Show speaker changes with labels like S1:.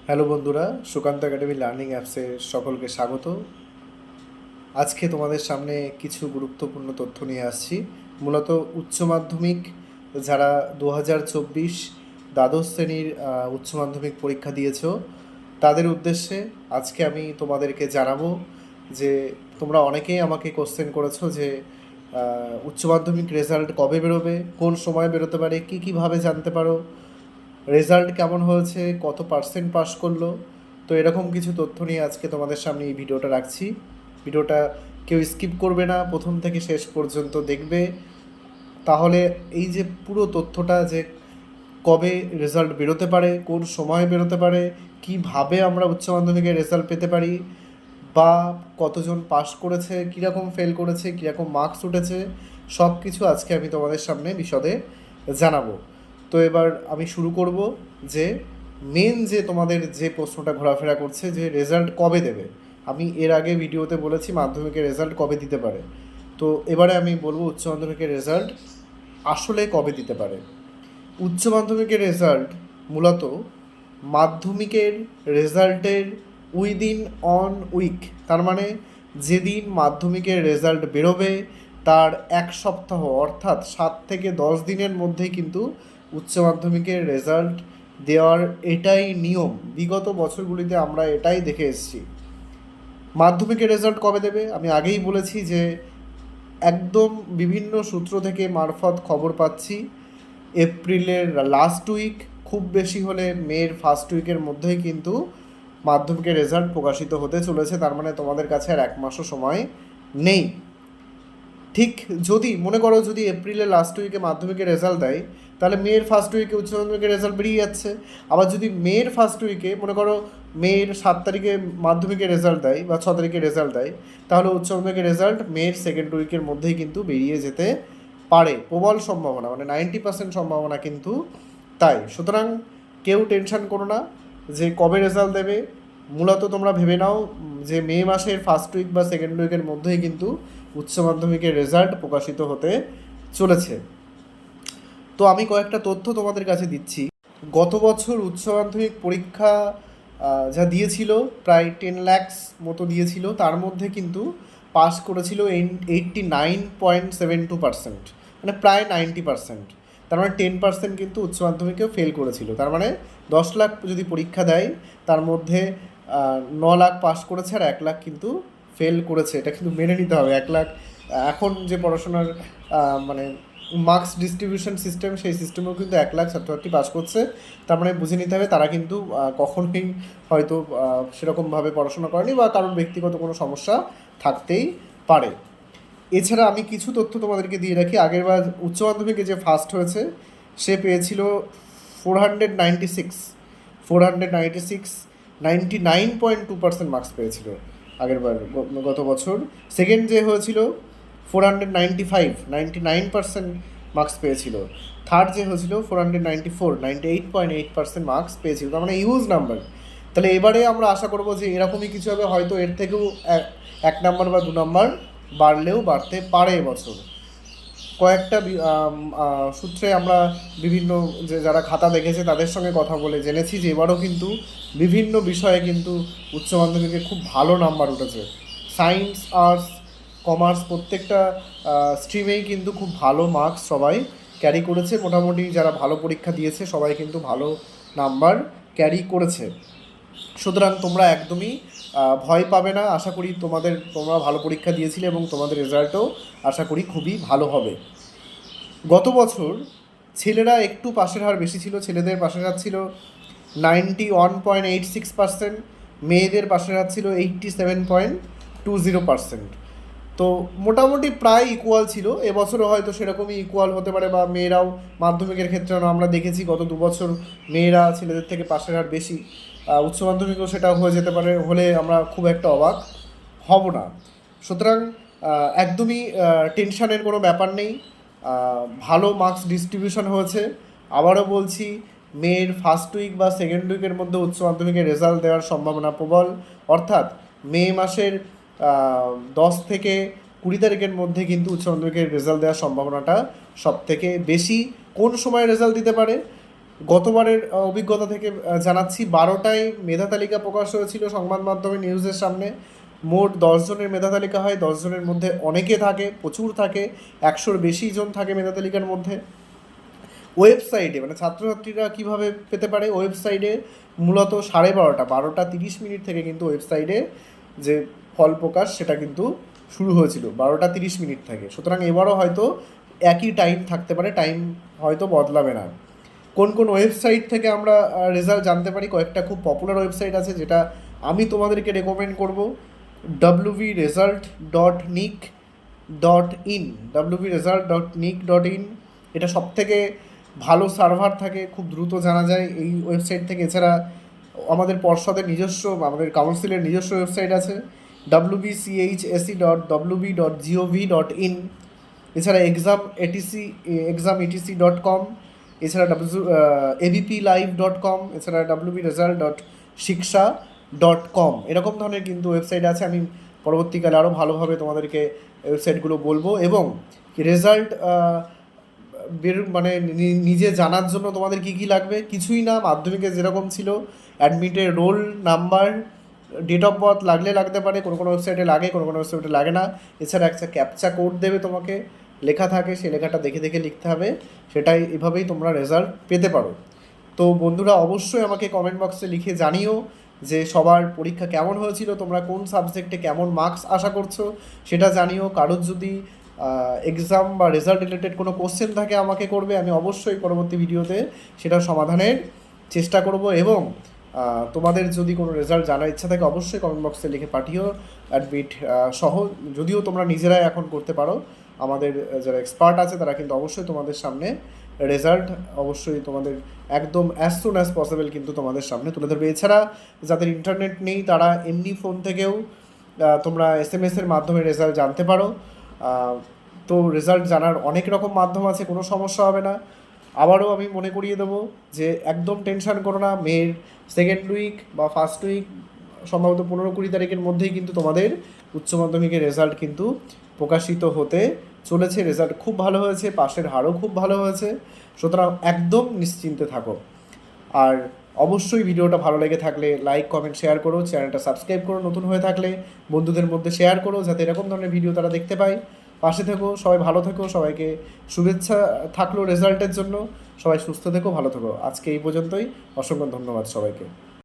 S1: Hello বন্ধুরা, Sukanta academy learning অ্যাপসে সকলকে স্বাগত। আজকে তোমাদের সামনে কিছু গুরুত্বপূর্ণ তথ্য নিয়ে আসছি। মূলত উচ্চ মাধ্যমিক যারা 2024 দ্বাদশ শ্রেণীর উচ্চ মাধ্যমিক পরীক্ষা দিয়েছো তাদের উদ্দেশ্যে আজকে আমি তোমাদেরকে জানাবো যে তোমরা অনেকেই আমাকে কোশ্চেন করেছো যে উচ্চ মাধ্যমিক রেজাল্ট কবে বেরোবে, কোন সময় বেরোতে পারে, কী কীভাবে জানতে পারো, রেজাল্ট কেমন হয়েছে, কত পার্সেন্ট পাস করলো। তো এরকম কিছু তথ্য নিয়ে আজকে তোমাদের সামনে এই ভিডিওটা রাখছি। ভিডিওটা কেউ স্কিপ করবে না, প্রথম থেকে শেষ পর্যন্ত দেখবে। তাহলে এই যে পুরো তথ্যটা যে কবে রেজাল্ট বেরোতে পারে, কোন সময় বেরোতে পারে, কীভাবে আমরা উচ্চ মাধ্যমিকের রেজাল্ট পেতে পারি, বা কতজন পাস করেছে, কীরকম ফেল করেছে, কীরকম মার্কস উঠেছে, সব কিছু আজকে আমি তোমাদের সামনে বিশদে জানাবো। তো এবার আমি শুরু করব যে মেন যে তোমাদের যে প্রশ্নটা ঘোরাফেরা করছে যে রেজাল্ট কবে দেবে। আমি এর আগে ভিডিওতে বলেছি মাধ্যমিকের রেজাল্ট কবে দিতে পারে, তো এবারে আমি বলবো উচ্চ মাধ্যমিকের রেজাল্ট আসলে কবে দিতে পারে। উচ্চ মাধ্যমিকের রেজাল্ট মূলত মাধ্যমিকের রেজাল্টের উইদিন অন উইক, তার মানে যেদিন মাধ্যমিকের রেজাল্ট বেরোবে তার এক সপ্তাহ অর্থাৎ 7 থেকে 10 দিনের মধ্যেই কিন্তু উচ্চ মাধ্যমিকের রেজাল্ট দেওয়ার এটাই নিয়ম। বিগত বছরগুলিতে আমরা এটাই দেখে এসেছি। মাধ্যমিকের রেজাল্ট কবে দেবে আমি আগেই বলেছি যে একদম বিভিন্ন সূত্র থেকে মারফত খবর পাচ্ছি এপ্রিলের লাস্ট উইক, খুব বেশি হলে মের ফার্স্ট উইকের মধ্যেই কিন্তু মাধ্যমিকের রেজাল্ট প্রকাশিত হতে চলেছে। তার মানে তোমাদের কাছে আর এক মাসও সময় নেই। ঠিক যদি মনে করো যদি এপ্রিলের লাস্ট উইকে মাধ্যমিকের রেজাল্ট দেয়, তাহলে মের ফার্স্ট উইকে উচ্চ মাধ্যমিকের রেজাল্ট বেরিয়ে যাচ্ছে। আবার যদি মের ফার্স্ট উইকে মনে করো মের 7 তারিখে মাধ্যমিকের রেজাল্ট দেয় বা 6 তারিখে রেজাল্ট দেয়, তাহলে উচ্চ মাধ্যমিকের রেজাল্ট মের সেকেন্ড উইকের মধ্যেই কিন্তু বেরিয়ে যেতে পারে। প্রবল সম্ভাবনা, মানে 90% সম্ভাবনা কিন্তু তাই। সুতরাং কেউ টেনশন করো না যে কবে রেজাল্ট দেবে। মূলত তোমরা ভেবে নাও যে মে মাসের ফার্স্ট উইক বা সেকেন্ড উইকের মধ্যেই কিন্তু উচ্চ মাধ্যমিকের রেজাল্ট প্রকাশিত হতে চলেছে। তো আমি কয়েকটা তথ্য তোমাদের কাছে দিচ্ছি। গত বছর উচ্চ মাধ্যমিক পরীক্ষা যা দিয়েছিল প্রায় 10 lakhs মতো দিয়েছিল, তার মধ্যে কিন্তু পাস করেছিল 89.72%, মানে প্রায় 90%। তার মানে 10% কিন্তু উচ্চ মাধ্যমিকেও ফেল করেছিল। তার মানে 10 লাখ যদি পরীক্ষা দেয় তার মধ্যে 9 লাখ পাস করেছে আর 1 লাখ কিন্তু ফেল করেছে। এটা কিন্তু মেনে নিতে হবে। 1 লাখ এখন যে পড়াশোনার মানে মার্কস ডিস্ট্রিবিউশন সিস্টেম, সেই সিস্টেমেও কিন্তু 1 লাখ ছাত্রছাত্রী পাস করছে। তার মানে বুঝে নিতে হবে তারা কিন্তু কখনোই হয়তো সেরকমভাবে পড়াশোনা করেনি বা কারোর ব্যক্তিগত কোনো সমস্যা থাকতেই পারে। এছাড়া আমি কিছু তথ্য তোমাদেরকে দিয়ে রাখি। আগেরবার উচ্চ মাধ্যমিকে যে ফার্স্ট হয়েছে সে পেয়েছিল 496 99.2% মার্কস পেয়েছিল আগেরবার, গত বছর। সেকেন্ড যে হয়েছিল 495 মার্কস পেয়েছিল। থার্ড যে হয়েছিল 494 98.8% মার্কস পেয়েছিল। তার মানে ইউজ নাম্বার। তাহলে এবারে আমরা আশা করবো যে এরকমই কিছু হবে, হয়তো এর থেকেও 1 নাম্বার বা 2 নাম্বার বাড়লেও বাড়তে পারে এবছর। কয়েকটা সূত্রে আমরা বিভিন্ন যে যারা খাতা দেখেছে তাদের সঙ্গে কথা বলে জেনেছি যে এবারও কিন্তু বিভিন্ন বিষয়ে কিন্তু উচ্চ মাধ্যমিকে খুব ভালো নাম্বার উঠেছে। সায়েন্স, আর্টস, কমার্স প্রত্যেকটা স্ট্রিমেই কিন্তু খুব ভালো মার্কস সবাই ক্যারি করেছে। মোটামুটি যারা ভালো পরীক্ষা দিয়েছে সবাই কিন্তু ভালো নাম্বার ক্যারি করেছে। সুতরাং তোমরা একদমই ভয় পাবে না। আশা করি তোমরা ভালো পরীক্ষা দিয়েছিলে এবং তোমাদের রেজাল্টও আশা করি খুবই ভালো হবে। গত বছর ছেলেরা একটু পাশের হার বেশি ছিল, ছেলেদের পাশের হার ছিল 91.86%, মেয়েদের পাশের হার ছিল 87.20%। তো মোটামুটি প্রায় ইকুয়াল ছিল। এবছরও হয়তো সেরকমই ইকুয়াল হতে পারে, বা মেয়েরাও মাধ্যমিকের ক্ষেত্রে আমরা দেখেছি গত 2 বছর মেয়েরা ছেলেদের থেকে পাশের হার বেশি। উচ্চ মাধ্যমিকেও সেটা হয়ে যেতে পারে, হলে আমরা খুব একটা অবাক হব না। সুতরাং একদমই টেনশানের কোনো ব্যাপার নেই। ভালো মার্কস ডিস্ট্রিবিউশন হয়েছে। আবারও বলছি, মের ফার্স্ট উইক বা সেকেন্ড উইকের মধ্যে উচ্চ মাধ্যমিকের রেজাল্ট দেওয়ার সম্ভাবনা প্রবল। অর্থাৎ মে মাসের 10 থেকে 20 তারিখের মধ্যে কিন্তু উচ্চ মাধ্যমিকের রেজাল্ট দেওয়ার সম্ভাবনাটা সব থেকে বেশি। কোন সময় রেজাল্ট দিতে পারে? গতবারের অভিজ্ঞতা থেকে জানাচ্ছি, 12টায় মেধা তালিকা প্রকাশ হয়েছিল সংবাদ মাধ্যমে নিউজের সামনে। মোট 10 জনের মেধা তালিকা হয়, 10 জনের মধ্যে অনেকে থাকে, প্রচুর থাকে, 100-র বেশি জন থাকে মেধা তালিকার মধ্যে। ওয়েবসাইটে মানে ছাত্রছাত্রীরা কীভাবে পেতে পারে, ওয়েবসাইটে মূলত 12:30 থেকে কিন্তু ওয়েবসাইটে যে ফল প্রকাশ সেটা কিন্তু শুরু হয়েছিল 12:30 থেকে। সুতরাং এবারও হয়তো একই টাইম থাকতে পারে, টাইম হয়তো বদলাবে না। কোন কোন ওয়েবসাইট থেকে আমরা রেজাল্ট জানতে পারি, কয়েকটা খুব পপুলার ওয়েবসাইট আছে যেটা আমি তোমাদেরকে রেকমেন্ড করব। www.result.nic.in www.result.nic.in এটা সবথেকে ভালো সার্ভার থাকে, খুব দ্রুত জানা যায় এই ওয়েবসাইট থেকে। এছাড়া আমাদের পর্ষদের নিজস্ব, আমাদের কাউন্সিলের নিজস্ব ওয়েবসাইট আছে wbchse.wb.gov.in। এছাড়া exam etc.com, এছাড়া abplive.com, এছাড়া wbresult.shiksha.com, এরকম ধরনের কিন্তু ওয়েবসাইট আছে। আমি পরবর্তীকালে আরও ভালোভাবে তোমাদেরকে ওয়েবসাইটগুলো বলবো। এবং রেজাল্ট মানে নিজে জানার জন্য তোমাদের কী কী লাগবে, কিছুই না, মাধ্যমিকে যেরকম ছিল অ্যাডমিটের roll number, date of birth লাগলে লাগতে পারে, কোনো কোনো ওয়েবসাইটে লাগে, কোনো কোনো ওয়েবসাইটে লাগে না। এছাড়া একটা ক্যাপচা কোড দেবে তোমাকে, লেখা থাকে, সেই লেখাটা দেখে দেখে লিখতে হবে, সেটাই এভাবেই তোমরা রেজাল্ট পেতে পারো। তো বন্ধুরা, অবশ্যই আমাকে কমেন্ট বক্সে লিখে জানিও যে সবার পরীক্ষা কেমন হয়েছিল, তোমরা কোন সাবজেক্টে কেমন মার্কস আশা করছো সেটা জানিও। কারোর যদি এক্সাম বা রেজাল্ট রিলেটেড কোনো কোশ্চেন থাকে আমাকে করবে, আমি অবশ্যই পরবর্তী ভিডিওতে সেটার সমাধানের চেষ্টা করব। এবং তোমাদের যদি কোনো রেজাল্ট জানার ইচ্ছা থাকে অবশ্যই কমেন্ট বক্সে লিখে পাঠিও, অ্যাডমিট সহ। যদিও তোমরা নিজেরাই এখন করতে পারো, আমাদের যারা এক্সপার্ট আছে তারা কিন্তু অবশ্যই তোমাদের সামনে রেজাল্ট অবশ্যই তোমাদের একদম অ্যাজ সুন অ্যাজ পসিবল কিন্তু তোমাদের সামনে তুলে ধরবে। এছাড়া যাদের ইন্টারনেট নেই তারা এমনি ফোন থেকেও তোমরা SMS-এর মাধ্যমে রেজাল্ট জানতে পারো। তো রেজাল্ট জানার অনেক রকম মাধ্যম আছে, কোনো সমস্যা হবে না। আবারও আমি মনে করিয়ে দেবো যে একদম টেনশান করো না, মের সেকেন্ড উইক বা ফার্স্ট উইক সম্ভবত 15-20 তারিখের মধ্যেই কিন্তু তোমাদের উচ্চ মাধ্যমিকের রেজাল্ট কিন্তু প্রকাশিত হতে চলেছে। রেজাল্ট খুব ভালো হয়েছে, পাশের হারও খুব ভালো হয়েছে, সুতরাং একদম নিশ্চিন্তে থাকো। আর অবশ্যই ভিডিওটা ভালো লেগে থাকলে লাইক কমেন্ট শেয়ার করো, চ্যানেলটা সাবস্ক্রাইব করো, নতুন হয়ে থাকলে বন্ধুদের মধ্যে শেয়ার করো যাতে এরকম ধরনের ভিডিও তারা দেখতে পায়। পাশে থেকো, সবাই ভালো থেকো, সবাইকে শুভেচ্ছা থাকলো রেজাল্টের জন্য। সবাই সুস্থ থেকো, ভালো থেকো। আজকে এই পর্যন্তই, অসংখ্য ধন্যবাদ সবাইকে।